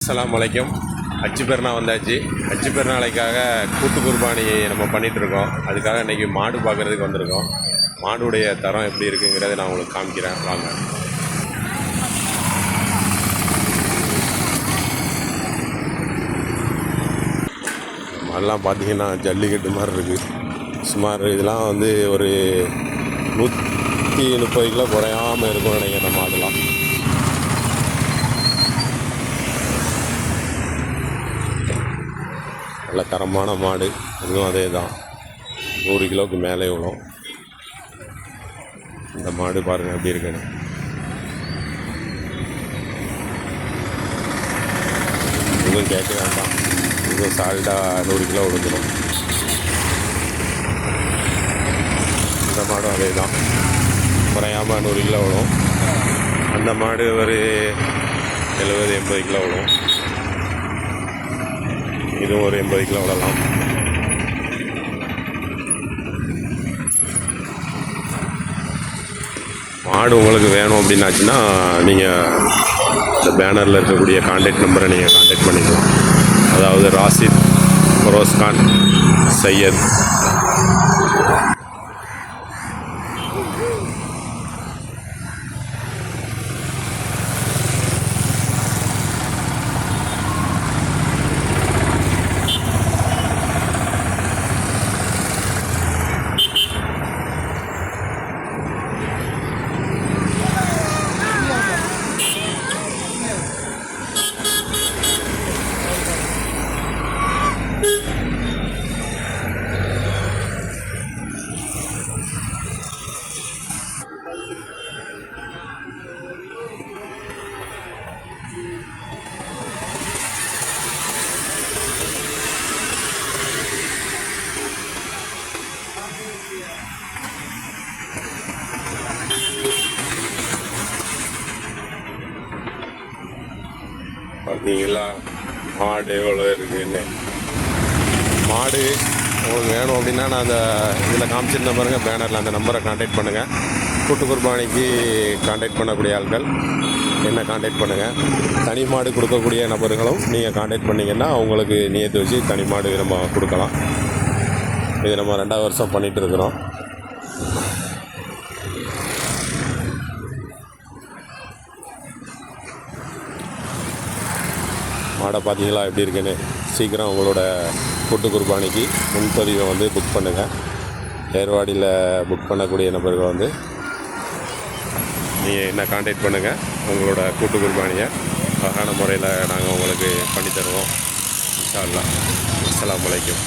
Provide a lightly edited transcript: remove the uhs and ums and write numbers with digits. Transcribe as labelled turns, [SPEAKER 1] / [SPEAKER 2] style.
[SPEAKER 1] அஸ்ஸலாமு அலைக்கும். ஹஜ் பெருநாள் வந்தாச்சு. ஹஜ் பெருநாளைக்காக கூட்டு குர்பானி நம்ம பண்ணிகிட்ருக்கோம். அதுக்காக இன்றைக்கி மாடு பார்க்குறதுக்கு வந்திருக்கோம். மாடுடைய தரம் எப்படி இருக்குங்கிறத நான் உங்களுக்கு காமிக்கிறேன் வாங்க. மாடெல்லாம் பார்த்தீங்கன்னா ஜல்லிக்கட்டு மாதிரி இருக்குது. சுமார் இதெல்லாம் வந்து ஒரு 130 கிலோ குறையாமல் இருக்கும்னு நினைக்கிறேன் மாடுலாம். நல்ல தரமான மாடு, இதுவும் அதே தான். 100 கிலோவுக்கு மேலே விழும். இந்த மாடு பாருங்கள் எப்படி இருக்குன்னு. இதுவும் கேட்க வேண்டாம், இதுவும் சால்ட்டாக 100 கிலோ விழுந்துடும். இந்த மாடும் அதே தான், குறையாமல் 100 கிலோ விழும். அந்த மாடு ஒரு 70-80 கிலோ விழும். இதுவும் ஒரு 80 கிலோ விடலாம். மாடு உங்களுக்கு வேணும் அப்படின்னாச்சுன்னா நீங்கள் இந்த பேனரில் இருக்கக்கூடிய கான்டாக்ட் நம்பரை நீங்கள் கான்டாக்ட் பண்ணிக்கலாம். அதாவது ராசித், ஃபரோஸ்கான், சையத். பார்த்தீங்களா மாடு எவ்வளோ இருக்குன்னு. மாடு உங்களுக்கு வேணும் அப்படின்னா நான் அந்த இதில் காமிச்சிருந்த பாருங்கள் பேனரில், அந்த நம்பரை கான்டாக்ட் பண்ணுங்கள். கூட்டு குர்பானிக்கு கான்டாக்ட் பண்ணக்கூடிய ஆட்கள் என்ன கான்டாக்ட் பண்ணுங்கள். தனி மாடு கொடுக்கக்கூடிய நபர்களும் நீங்கள் கான்டாக்ட் பண்ணிங்கன்னா அவங்களுக்கு நியத்து வச்சு தனி மாடு நம்ம கொடுக்கலாம். இது நம்ம 2வது வருஷம் பண்ணிகிட்டு இருக்கிறோம். மாடை பார்த்தீங்களா எப்படி இருக்குன்னு. சீக்கிரம் உங்களோட கூட்டு குர்பானிக்கு முன்பதிவை வந்து புக் பண்ணுங்கள். ஏர்வாடியில் புக் பண்ணக்கூடிய நபர்கள் வந்து நீங்கள் என்ன கான்டாக்ட் பண்ணுங்கள். உங்களோட கூட்டு குர்பானியை அழகான முறையில் நாங்கள் உங்களுக்கு பண்ணித்தருவோம். இன்ஷா அல்லாஹ். அஸ்ஸலாமு அலைக்கும்.